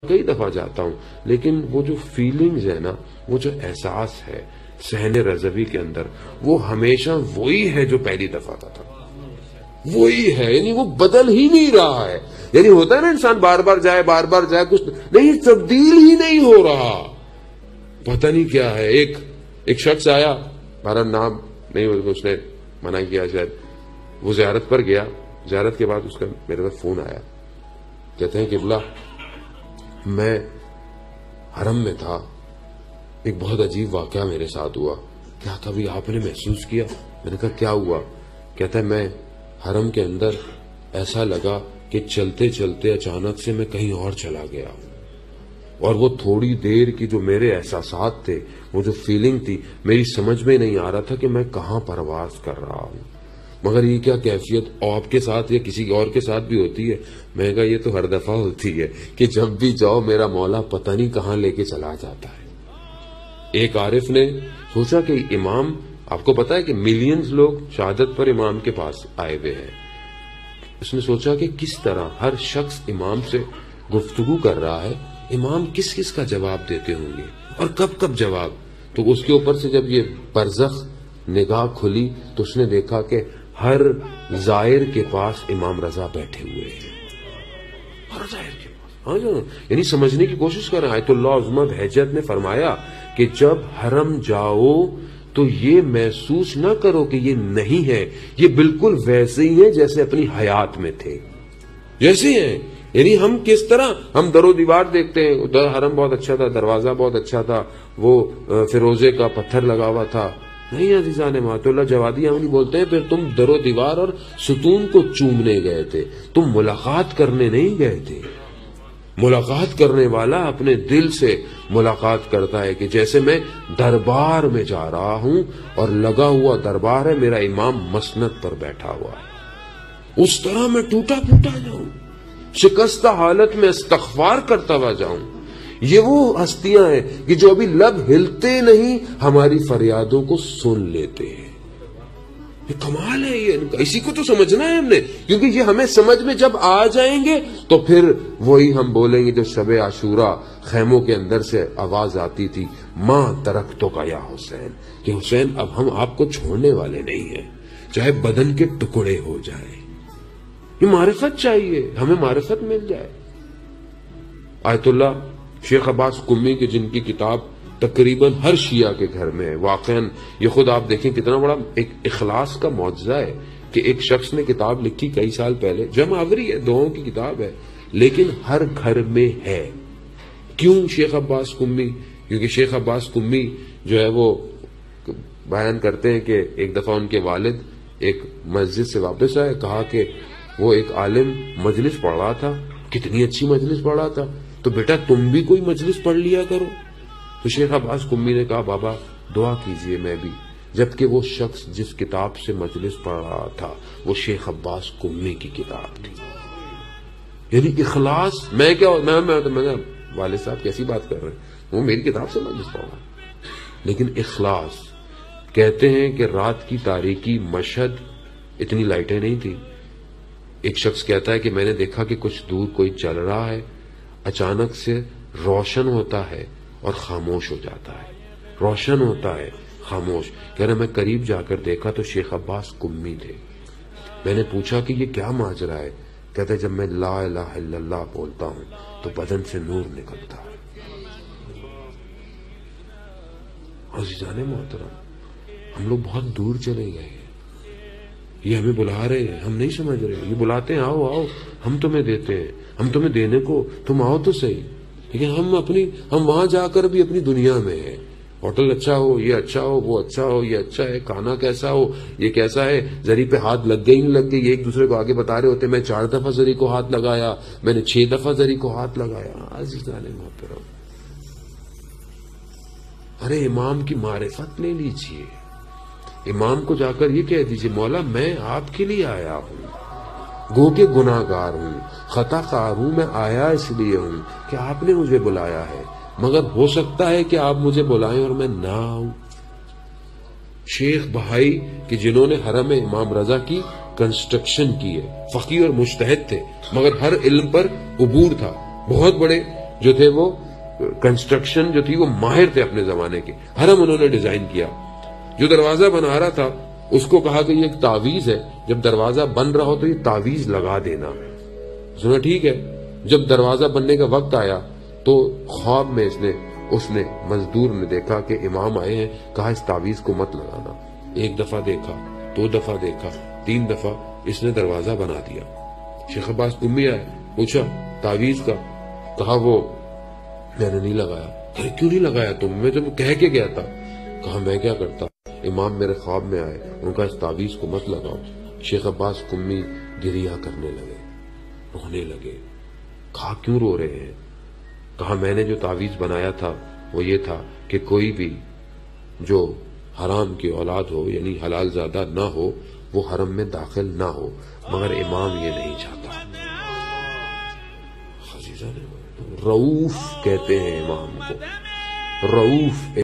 کئی دفعہ جاتا ہوں، لیکن وہ جو فیلنگز ہے نا، وہ جو احساس ہے صحن رضوی کے اندر، وہ ہمیشہ وہی ہے جو پہلی دفعہ کا تھا، وہی ہے، یعنی وہ بدل ہی نہیں رہا ہے. یعنی ہوتا ہے نا انسان بار بار جائے کچھ نہیں، تبدیل ہی نہیں ہو رہا، پتہ نہیں کیا ہے. ایک شخص آیا، ہمارا نام نہیں، اس نے منع کیا شاید. وہ زیارت پر گیا، زیارت کے بعد اس کا میرے پاس فون آیا، کہتے ہیں قبلہ میں حرم میں تھا، ایک بہت عجیب واقعہ میرے ساتھ ہوا. کیا تھا بھی آپ نے محسوس کیا؟ میں نے کہا کیا ہوا؟ کہتا ہے میں حرم کے اندر ایسا لگا کہ چلتے چلتے اچانک سے میں کہیں اور چلا گیا، اور وہ تھوڑی دیر کی جو میرے احساسات تھے، وہ جو فیلنگ تھی، میری سمجھ میں نہیں آ رہا تھا کہ میں کہاں پرواز کر رہا ہوں. مگر یہ کیا کیفیت آپ کے ساتھ یا کسی اور کے ساتھ بھی ہوتی ہے؟ میں کہا یہ تو ہر دفعہ ہوتی ہے کہ جب بھی جاؤ میرا مولا پتہ نہیں کہاں لے کے چلا جاتا ہے. ایک عارف نے سوچا کہ امام، آپ کو پتا ہے کہ ملینز لوگ شہادت پر امام کے پاس آئے ہوئے ہیں. اس نے سوچا کہ کس طرح ہر شخص امام سے گفتگو کر رہا ہے، امام کس کس کا جواب دیتے ہوں گے اور کب کب جواب. تو اس کے اوپر سے جب یہ برزخ نگاہ کھلی تو اس نے دیکھا کہ ہر زائر کے پاس امام رضا بیٹھے ہوئے ہیں، ہر زائر کے پاس. ہاں جی، یعنی سمجھنے کی کوشش کریں. آیت اللہ عظمہ بہجت نے فرمایا کہ جب حرم جاؤ تو یہ محسوس نہ کرو کہ یہ نہیں ہے، یہ بالکل ویسے ہی ہیں جیسے اپنی حیات میں تھے، جیسے ہیں. یعنی ہم کس طرح ہم در و دیوار دیکھتے ہیں، حرم بہت اچھا تھا، دروازہ بہت اچھا تھا، وہ فیروزے کا پتھر لگا ہوا تھا. نہیں عزیزان مات اللہ جوادی ہم نہیں بولتے ہیں، پھر تم در و دیوار اور ستون کو چومنے گئے تھے، تم ملاقات کرنے نہیں گئے تھے. ملاقات کرنے والا اپنے دل سے ملاقات کرتا ہے کہ جیسے میں دربار میں جا رہا ہوں اور لگا ہوا دربار ہے، میرا امام مسند پر بیٹھا ہوا ہے، اس طرح میں ٹوٹا پھوٹا جاؤں، شکستہ حالت میں استغفار کرتا ہوا جاؤں. یہ وہ ہستیاں ہیں کہ جو ابھی لب ہلتے نہیں ہماری فریادوں کو سن لیتے ہیں. یہ کمال ہے، یہ اسی کو تو سمجھنا ہے ہم نے، کیونکہ یہ ہمیں سمجھ میں جب آ جائیں گے تو پھر وہی ہم بولیں گے جو شب عاشورہ خیموں کے اندر سے آواز آتی تھی، ماں ترکتو کا یا حسین، کہ حسین اب ہم آپ کو چھوڑنے والے نہیں ہیں، چاہے بدن کے ٹکڑے ہو جائیں. یہ معرفت چاہیے، ہمیں معرفت مل جائے. آیت اللہ شیخ عباس قمی کی جن کی کتاب تقریباً ہر شیعہ کے گھر میں ہے، واقعاً یہ خود آپ دیکھیں کتنا بڑا ایک اخلاص کا معجزہ ہے کہ ایک شخص نے کتاب لکھی کئی سال پہلے، جمع آوری ہے، دعاؤں کی کتاب ہے، لیکن ہر گھر میں ہے. کیوں شیخ عباس قمی؟ کیونکہ شیخ عباس قمی جو ہے وہ بیان کرتے ہیں کہ ایک دفعہ ان کے والد ایک مسجد سے واپس آئے، کہا کہ وہ ایک عالم مجلس پڑھ رہا تھا، کتنی اچھی مجلس پڑھ رہا تھا، تو بیٹا تم بھی کوئی مجلس پڑھ لیا کرو. تو شیخ عباس قمی نے کہا بابا دعا کیجئے میں بھی، جبکہ وہ شخص جس کتاب سے مجلس پڑھ رہا تھا وہ شیخ عباس قمی کی کتاب تھی. یعنی اخلاص. میں والد صاحب کیسی بات کر رہے ہیں، وہ میری کتاب سے مجلس پڑھ رہا ہے، لیکن اخلاص. کہتے ہیں کہ رات کی تاریکی مشہد، اتنی لائٹیں نہیں تھی. ایک شخص کہتا ہے کہ میں نے دیکھا کہ کچھ دور کوئی چل رہا ہے، اچانک سے روشن ہوتا ہے اور خاموش ہو جاتا ہے، روشن ہوتا ہے خاموش. کہہ رہا میں قریب جا کر دیکھا تو شیخ عباس قمی تھے. میں نے پوچھا کہ یہ کیا ماجرا ہے؟ کہتا ہے جب میں لا الہ الا اللہ بولتا ہوں تو بدن سے نور نکلتا ہے. عزیزان محترم، ہم لوگ بہت دور چلے گئے ہیں. یہ ہمیں بلا رہے ہیں، ہم نہیں سمجھ رہے. یہ بلاتے ہیں آؤ آؤ، ہم تمہیں دیتے ہیں، ہم تمہیں دینے کو، تم آؤ تو صحیح. لیکن ہم وہاں جا کر بھی اپنی دنیا میں ہیں. ہوٹل اچھا ہو، یہ اچھا ہو، وہ اچھا ہو، یہ اچھا ہے، کھانا کیسا ہو، یہ کیسا ہے، زری پہ ہاتھ لگ گئی نہیں لگ گئی، یہ ایک دوسرے کو آگے بتا رہے ہوتے میں 4 دفعہ زری کو ہاتھ لگایا، میں نے 6 دفعہ زری کو ہاتھ لگایا. عزیزان محترم، ارے امام کی معرفت لے لیجئے. امام کو جا کر یہ کہہ دیجئے مولا میں آپ کے لیے آیا ہوں، گو کہ گناہ گار ہوں، خطا کار ہوں، میں آیا اس لیے ہوں کہ آپ نے مجھے بلایا ہے، مگر ہو سکتا ہے کہ آپ مجھے بلائیں اور میں نہ آؤں. شیخ بہائی کہ جنہوں نے حرم امام رضا کی کنسٹرکشن کی ہے، فقیہ اور مجتہد تھے، مگر ہر علم پر عبور تھا، بہت بڑے جو تھے وہ کنسٹرکشن جو تھی وہ ماہر تھے اپنے زمانے کے. حرم انہوں نے ڈیزائن کیا. جو دروازہ بنا رہا تھا اس کو کہا کہ یہ ایک تعویذ ہے, جب دروازہ بن رہا ہو تو یہ تعویذ لگا دینا. سنا ٹھیک ہے. جب دروازہ بننے کا وقت آیا تو خواب میں اس نے مزدور نے دیکھا کہ امام آئے ہیں, کہا اس تعویذ کو مت لگانا. ایک دفعہ دیکھا, 2 دفعہ دیکھا, 3 دفعہ, اس نے دروازہ بنا دیا. شیخ عباس قمی آئے, پوچھا تعویذ کا, کہا وہ میں نے نہیں لگایا. ارے کیوں نہیں لگایا تم؟ میں تو کہہ کے گیا تھا. کہا میں کیا کرتا, امام میرے خواب میں آئے, ان کا اس تعویذ کو مت لگاؤ. شیخ عباس قمی گریہ کرنے لگے, رونے لگے. کہا کیوں رو رہے ہیں؟ کہا میں نے جو تعویذ بنایا تھا وہ یہ تھا کہ کوئی بھی جو حرام کی اولاد ہو یعنی حلال زادہ نہ ہو وہ حرم میں داخل نہ ہو, مگر امام یہ نہیں چاہتا. رؤوف کہتے ہیں امام کو, رؤوف